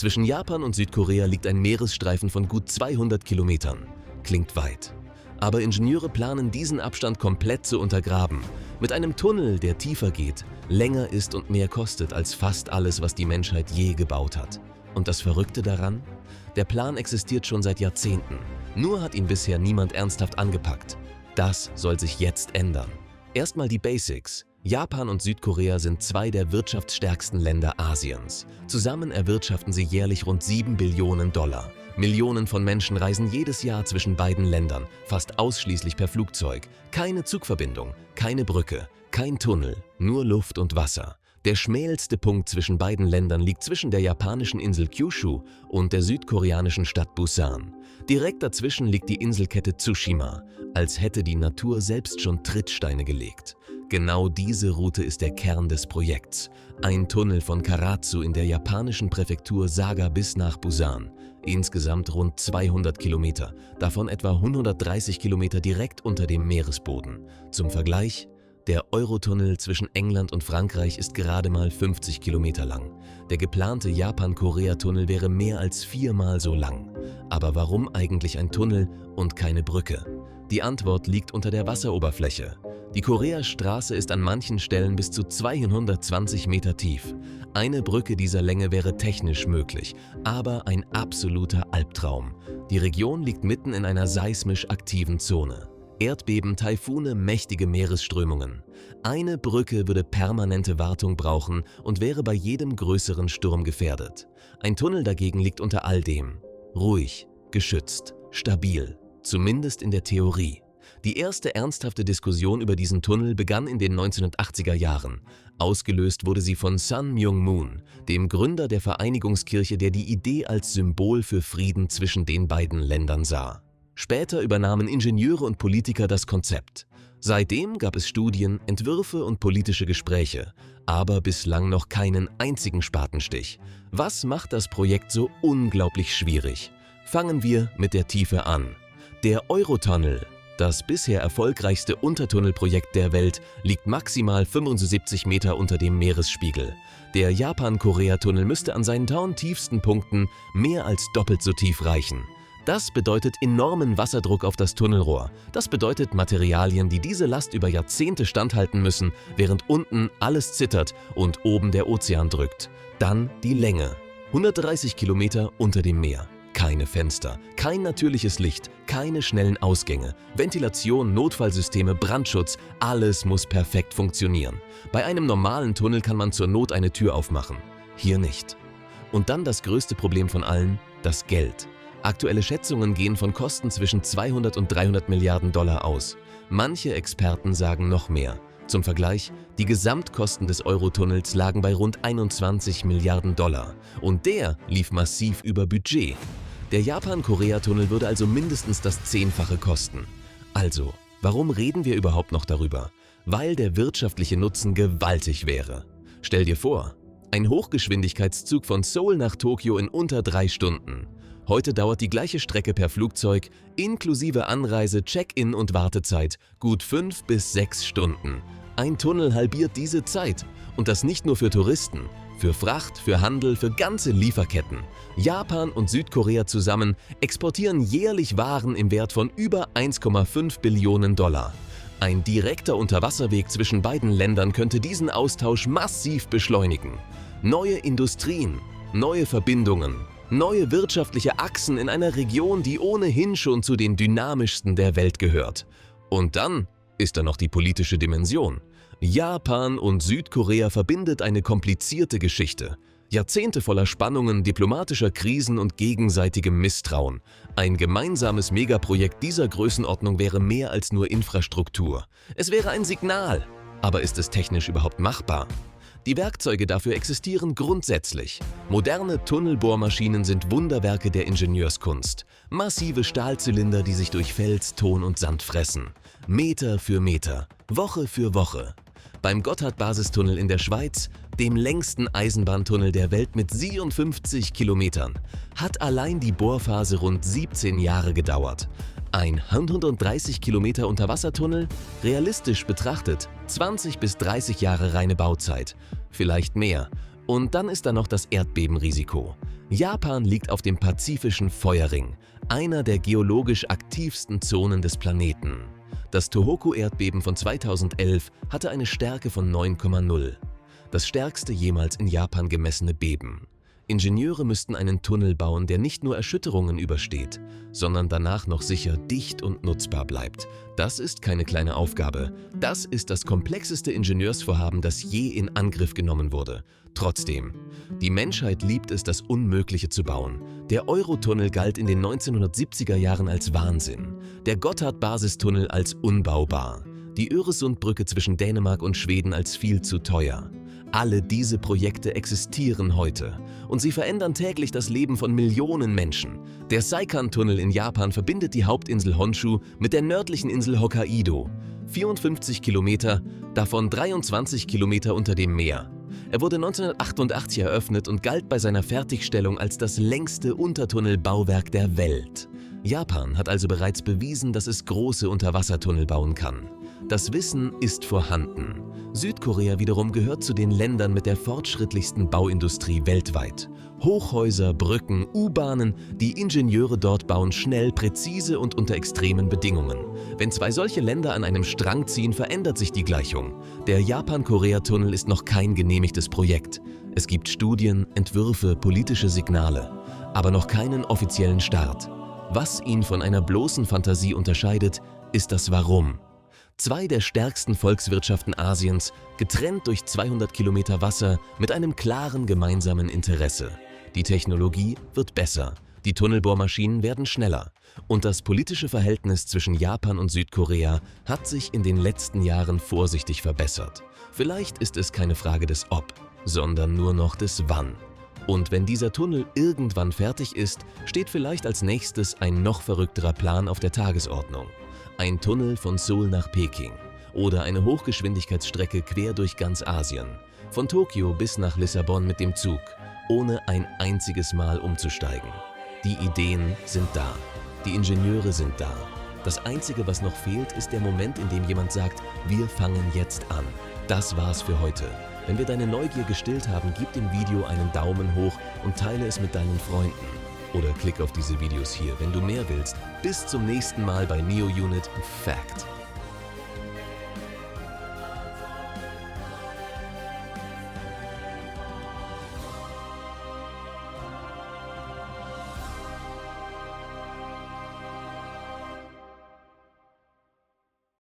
Zwischen Japan und Südkorea liegt ein Meeresstreifen von gut 200 Kilometern. Klingt weit. Aber Ingenieure planen, diesen Abstand komplett zu untergraben. Mit einem Tunnel, der tiefer geht, länger ist und mehr kostet als fast alles, was die Menschheit je gebaut hat. Und das Verrückte daran? Der Plan existiert schon seit Jahrzehnten. Nur hat ihn bisher niemand ernsthaft angepackt. Das soll sich jetzt ändern. Erstmal die Basics. Japan und Südkorea sind zwei der wirtschaftsstärksten Länder Asiens. Zusammen erwirtschaften sie jährlich rund 7 Billionen Dollar. Millionen von Menschen reisen jedes Jahr zwischen beiden Ländern, fast ausschließlich per Flugzeug. Keine Zugverbindung, keine Brücke, kein Tunnel, nur Luft und Wasser. Der schmälste Punkt zwischen beiden Ländern liegt zwischen der japanischen Insel Kyushu und der südkoreanischen Stadt Busan. Direkt dazwischen liegt die Inselkette Tsushima, als hätte die Natur selbst schon Trittsteine gelegt. Genau diese Route ist der Kern des Projekts. Ein Tunnel von Karatsu in der japanischen Präfektur Saga bis nach Busan. Insgesamt rund 200 Kilometer, davon etwa 130 Kilometer direkt unter dem Meeresboden. Zum Vergleich: der Eurotunnel zwischen England und Frankreich ist gerade mal 50 Kilometer lang. Der geplante Japan-Korea-Tunnel wäre mehr als 4-mal so lang. Aber warum eigentlich ein Tunnel und keine Brücke? Die Antwort liegt unter der Wasseroberfläche. Die Koreastraße ist an manchen Stellen bis zu 220 Meter tief. Eine Brücke dieser Länge wäre technisch möglich, aber ein absoluter Albtraum. Die Region liegt mitten in einer seismisch aktiven Zone. Erdbeben, Taifune, mächtige Meeresströmungen. Eine Brücke würde permanente Wartung brauchen und wäre bei jedem größeren Sturm gefährdet. Ein Tunnel dagegen liegt unter all dem. Ruhig, geschützt, stabil, zumindest in der Theorie. Die erste ernsthafte Diskussion über diesen Tunnel begann in den 1980er Jahren. Ausgelöst wurde sie von Sun Myung-moon, dem Gründer der Vereinigungskirche, der die Idee als Symbol für Frieden zwischen den beiden Ländern sah. Später übernahmen Ingenieure und Politiker das Konzept. Seitdem gab es Studien, Entwürfe und politische Gespräche, aber bislang noch keinen einzigen Spatenstich. Was macht das Projekt so unglaublich schwierig? Fangen wir mit der Tiefe an. Der Eurotunnel, das bisher erfolgreichste Untertunnelprojekt der Welt, liegt maximal 75 Meter unter dem Meeresspiegel. Der Japan-Korea-Tunnel müsste an seinen tiefsten Punkten mehr als doppelt so tief reichen. Das bedeutet enormen Wasserdruck auf das Tunnelrohr. Das bedeutet Materialien, die diese Last über Jahrzehnte standhalten müssen, während unten alles zittert und oben der Ozean drückt. Dann die Länge. 130 Kilometer unter dem Meer. Keine Fenster, kein natürliches Licht, keine schnellen Ausgänge, Ventilation, Notfallsysteme, Brandschutz, alles muss perfekt funktionieren. Bei einem normalen Tunnel kann man zur Not eine Tür aufmachen. Hier nicht. Und dann das größte Problem von allen, das Geld. Aktuelle Schätzungen gehen von Kosten zwischen 200 und 300 Milliarden Dollar aus. Manche Experten sagen noch mehr. Zum Vergleich, die Gesamtkosten des Eurotunnels lagen bei rund 21 Milliarden Dollar. Und der lief massiv über Budget. Der Japan-Korea-Tunnel würde also mindestens das 10-fache kosten. Also, warum reden wir überhaupt noch darüber? Weil der wirtschaftliche Nutzen gewaltig wäre. Stell dir vor, ein Hochgeschwindigkeitszug von Seoul nach Tokio in unter 3 Stunden. Heute dauert die gleiche Strecke per Flugzeug, inklusive Anreise, Check-in und Wartezeit, gut 5 bis 6 Stunden. Ein Tunnel halbiert diese Zeit. Und das nicht nur für Touristen, für Fracht, für Handel, für ganze Lieferketten. Japan und Südkorea zusammen exportieren jährlich Waren im Wert von über 1,5 Billionen Dollar. Ein direkter Unterwasserweg zwischen beiden Ländern könnte diesen Austausch massiv beschleunigen. Neue Industrien, neue Verbindungen, neue wirtschaftliche Achsen in einer Region, die ohnehin schon zu den dynamischsten der Welt gehört. Und dann ist da noch die politische Dimension. Japan und Südkorea verbindet eine komplizierte Geschichte. Jahrzehnte voller Spannungen, diplomatischer Krisen und gegenseitigem Misstrauen. Ein gemeinsames Megaprojekt dieser Größenordnung wäre mehr als nur Infrastruktur. Es wäre ein Signal. Aber ist es technisch überhaupt machbar? Die Werkzeuge dafür existieren grundsätzlich. Moderne Tunnelbohrmaschinen sind Wunderwerke der Ingenieurskunst. Massive Stahlzylinder, die sich durch Fels, Ton und Sand fressen. Meter für Meter, Woche für Woche. Beim Gotthard-Basistunnel in der Schweiz, dem längsten Eisenbahntunnel der Welt mit 57 Kilometern, hat allein die Bohrphase rund 17 Jahre gedauert. Ein 130 Kilometer Unterwassertunnel? Realistisch betrachtet 20 bis 30 Jahre reine Bauzeit, vielleicht mehr. Und dann ist da noch das Erdbebenrisiko. Japan liegt auf dem Pazifischen Feuerring, einer der geologisch aktivsten Zonen des Planeten. Das Tohoku-Erdbeben von 2011 hatte eine Stärke von 9,0. Das stärkste jemals in Japan gemessene Beben. Ingenieure müssten einen Tunnel bauen, der nicht nur Erschütterungen übersteht, sondern danach noch sicher dicht und nutzbar bleibt. Das ist keine kleine Aufgabe. Das ist das komplexeste Ingenieursvorhaben, das je in Angriff genommen wurde. Trotzdem, die Menschheit liebt es, das Unmögliche zu bauen. Der Eurotunnel galt in den 1970er Jahren als Wahnsinn, der Gotthard-Basistunnel als unbaubar, die Öresundbrücke zwischen Dänemark und Schweden als viel zu teuer. Alle diese Projekte existieren heute und sie verändern täglich das Leben von Millionen Menschen. Der Seikan-Tunnel in Japan verbindet die Hauptinsel Honshu mit der nördlichen Insel Hokkaido. 54 Kilometer, davon 23 Kilometer unter dem Meer. Er wurde 1988 eröffnet und galt bei seiner Fertigstellung als das längste Untertunnelbauwerk der Welt. Japan hat also bereits bewiesen, dass es große Unterwassertunnel bauen kann. Das Wissen ist vorhanden. Südkorea wiederum gehört zu den Ländern mit der fortschrittlichsten Bauindustrie weltweit. Hochhäuser, Brücken, U-Bahnen, die Ingenieure dort bauen schnell, präzise und unter extremen Bedingungen. Wenn zwei solche Länder an einem Strang ziehen, verändert sich die Gleichung. Der Japan-Korea-Tunnel ist noch kein genehmigtes Projekt. Es gibt Studien, Entwürfe, politische Signale, aber noch keinen offiziellen Start. Was ihn von einer bloßen Fantasie unterscheidet, ist das Warum. Zwei der stärksten Volkswirtschaften Asiens, getrennt durch 200 Kilometer Wasser mit einem klaren gemeinsamen Interesse. Die Technologie wird besser, die Tunnelbohrmaschinen werden schneller und das politische Verhältnis zwischen Japan und Südkorea hat sich in den letzten Jahren vorsichtig verbessert. Vielleicht ist es keine Frage des Ob, sondern nur noch des Wann. Und wenn dieser Tunnel irgendwann fertig ist, steht vielleicht als nächstes ein noch verrückterer Plan auf der Tagesordnung. Ein Tunnel von Seoul nach Peking oder eine Hochgeschwindigkeitsstrecke quer durch ganz Asien, von Tokio bis nach Lissabon mit dem Zug, ohne ein einziges Mal umzusteigen. Die Ideen sind da, die Ingenieure sind da. Das Einzige, was noch fehlt, ist der Moment, in dem jemand sagt, wir fangen jetzt an. Das war's für heute. Wenn wir deine Neugier gestillt haben, gib dem Video einen Daumen hoch und teile es mit deinen Freunden. Oder klick auf diese Videos hier, wenn du mehr willst. Bis zum nächsten Mal bei NeoUnit Fact.